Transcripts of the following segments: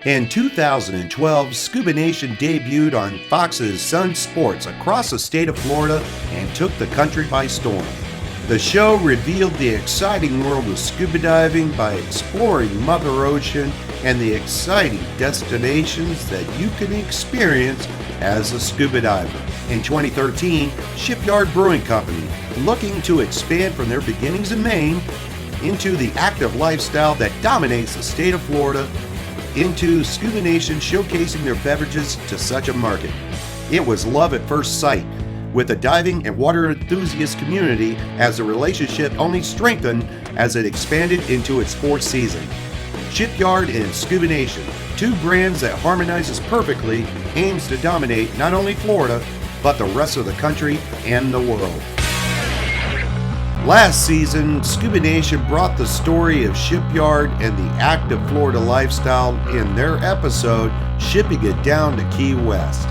In 2012, Scuba Nation debuted on Fox's Sun Sports across the state of Florida and took the country by storm. The show revealed the exciting world of scuba diving by exploring Mother Ocean and the exciting destinations that you can experience as a scuba diver. In 2013, Shipyard Brewing Company, looking to expand from their beginnings in Maine into the active lifestyle that dominates the state of Florida, into Scuba Nation showcasing their beverages to such a market. It was love at first sight with the diving and water enthusiast community, as the relationship only strengthened as it expanded into its fourth season. Shipyard and Scuba Nation, two brands that harmonizes perfectly, aims to dominate not only Florida, but the rest of the country and the world. Last season, Scuba Nation brought the story of Shipyard and the active Florida lifestyle in their episode, Shipping It Down to Key West.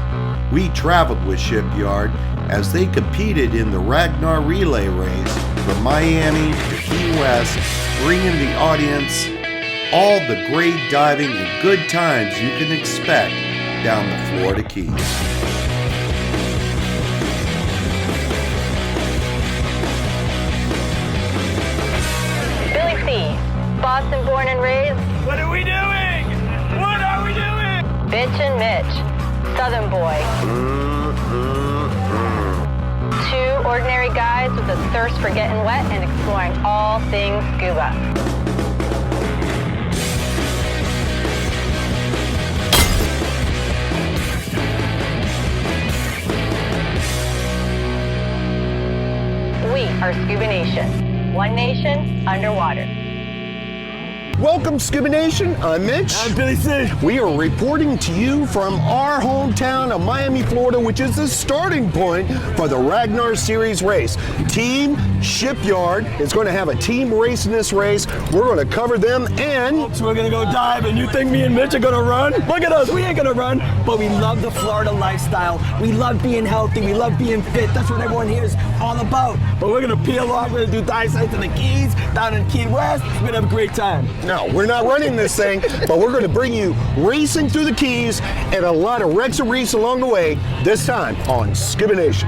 We traveled with Shipyard as they competed in the Ragnar Relay Race from Miami to Key West, bringing the audience all the great diving and good times you can expect down the Florida Keys. Boston born and raised. What are we doing? What are we doing? Bitch and Mitch, Southern boy. Two ordinary guys with a thirst for getting wet and exploring all things scuba. We are Scuba Nation. One nation underwater. Welcome, Scuba Nation. I'm Mitch. I'm Billy C. We are reporting to you from our hometown of Miami, Florida, which is the starting point for the Ragnar Series race. Team Shipyard is going to have a team race in this race. We're going to cover them, and So we're gonna go dive, and you think me and Mitch are gonna run? Look at us, we ain't gonna run. But we love the Florida lifestyle. We love being healthy. We love being fit. That's what everyone here is all about. But we're gonna peel off. We're gonna do dive sites in the Keys, down in Key West. We're gonna have a great time. no, we're not running this thing, but we're going to bring you racing through the Keys and a lot of wrecks and reefs along the way, this time on Scuba Nation.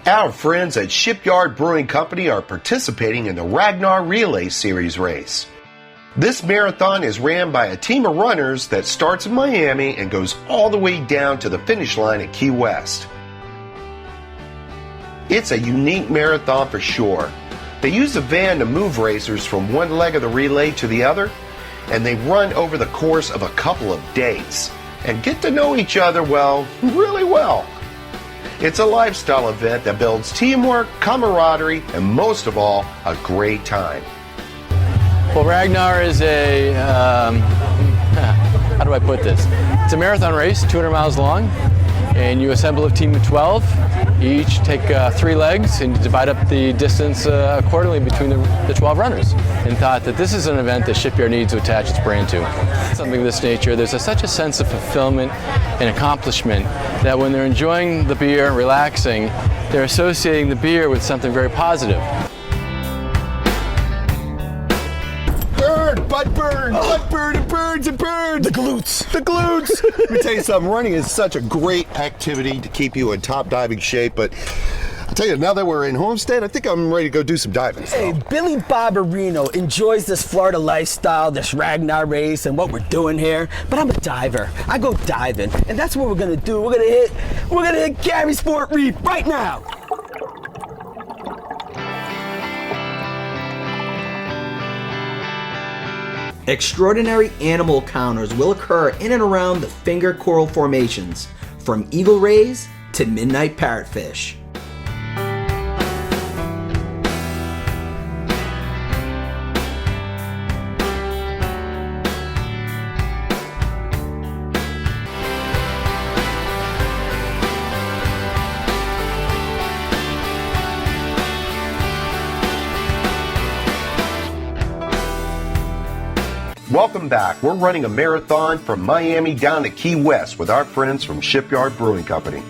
Our friends at Shipyard Brewing Company are participating in the Ragnar Relay Series race. This marathon is ran by a team of runners that starts in Miami and goes all the way down to the finish line at Key West. It's a unique marathon for sure. They use a van to move racers from one leg of the relay to the other, and they run over the course of a couple of days and get to know each other, well, really well. It's a lifestyle event that builds teamwork, camaraderie, and most of all, a great time. Well, Ragnar is a, how do I put this? It's a marathon race, 200 miles long, and you assemble a team of 12. You each take 3 legs and divide up the distance accordingly between the 12 runners, and thought that this is an event that Shipyard needs to attach its brand to. Something of this nature, there's such a sense of fulfillment and accomplishment that when they're enjoying the beer, relaxing, they're associating the beer with something very positive. Butt burn, it burns. The glutes. Let me tell you something, running is such a great activity to keep you in top diving shape, but I'll tell you, now that we're in Homestead, I think I'm ready to go do some diving. Hey, Billy Barbarino enjoys this Florida lifestyle, this Ragnar race, and what we're doing here. But I'm a diver. I go diving, and that's what we're gonna do. We're gonna hit Gary Sport Reef right now. Extraordinary animal encounters will occur in and around the finger coral formations, from eagle rays to midnight parrotfish. Welcome back. We're running a marathon from Miami down to Key West with our friends from Shipyard Brewing Company.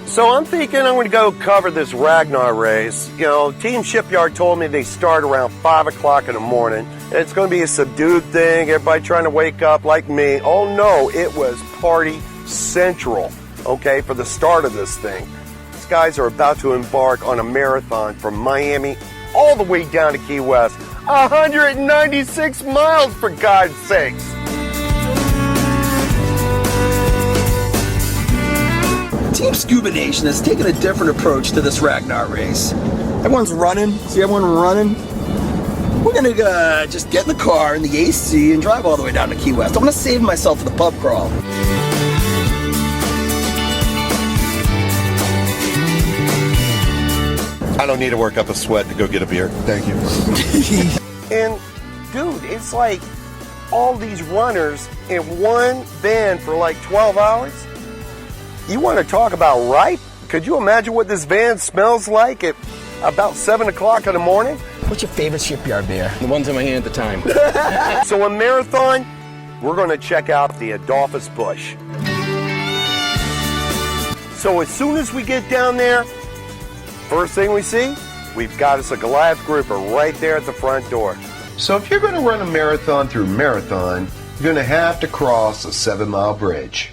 So I'm thinking I'm going to go cover this Ragnar race. You know, Team Shipyard told me they start around 5 o'clock in the morning. It's going to be a subdued thing, everybody trying to wake up like me. Oh no, it was party central, okay, for the start of this thing. These guys are about to embark on a marathon from Miami all the way down to Key West. 196 miles, for God's sakes. Team Scuba Nation has taken a different approach to this Ragnar race. Everyone's running. See everyone running? We're gonna just get in the car in the AC and drive all the way down to Key West. I'm gonna save myself for the pub crawl. I don't need to work up a sweat to go get a beer. Thank you. And, dude, it's like all these runners in one van for like 12 hours. You want to talk about ripe? Could you imagine what this van smells like at about 7 o'clock in the morning? What's your favorite Shipyard beer? The ones in my hand at the time. So in Marathon, we're going to check out the Adolphus Busch. So as soon as we get down there, first thing we see, we've got us a Goliath grouper right there at the front door. So if you're going to run a marathon through Marathon, you're going to have to cross a 7-mile bridge.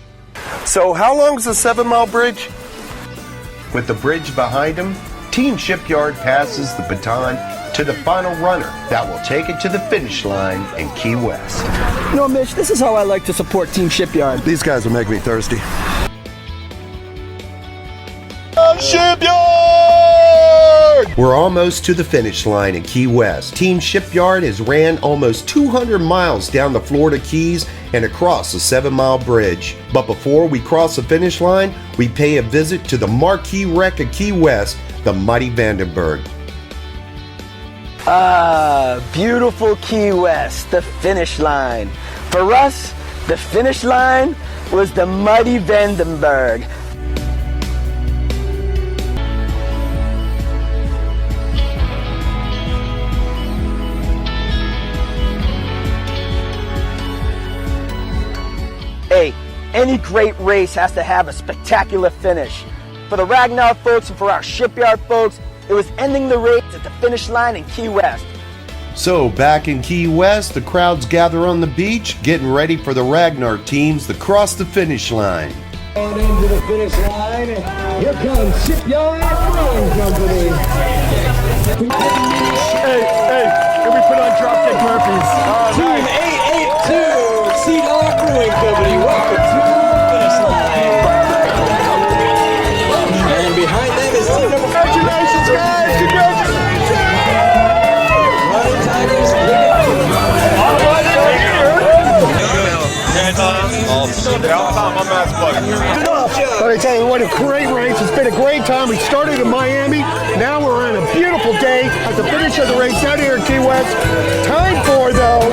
So how long is the 7-mile bridge? With the bridge behind them, Team Shipyard passes the baton to the final runner that will take it to the finish line in Key West. You know, Mitch, this is how I like to support Team Shipyard. These guys will make me thirsty. Shipyard! We're almost to the finish line in Key West. Team Shipyard has ran almost 200 miles down the Florida Keys and across the 7-mile bridge. But before we cross the finish line, we pay a visit to the marquee wreck of Key West, the Mighty Vandenberg. Ah, beautiful Key West, the finish line. For us, the finish line was the Mighty Vandenberg. Hey, any great race has to have a spectacular finish. For the Ragnar folks and for our Shipyard folks, it was ending the race at the finish line in Key West. So back in Key West, the crowds gather on the beach, getting ready for the Ragnar teams to cross the finish line. On into the finish line, and here comes Shipyard Brewing Company. Hey, can we put on Dropkick Murphys? Team 882, Cedar Brewing Company, welcome to the finish line. And behind them is team number 4. Congratulations, guys! Congratulations! Running Tigers. Let me tell you, what a great race. It's been a great time. We started in Miami. Now we're on a beautiful day at the finish of the race out here in Key West. Time for, though,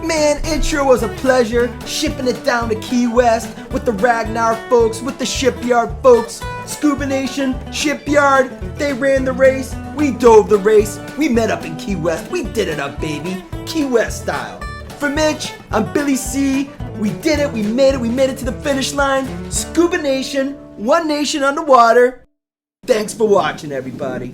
Man, it sure was a pleasure shipping it down to Key West with the Ragnar folks, with the Shipyard folks. Scuba Nation, Shipyard, they ran the race, we dove the race, we met up in Key West, we did it up, baby, Key West style. For Mitch, I'm Billy C. We did it, we made it to the finish line. Scuba Nation, one nation underwater. Thanks for watching, everybody.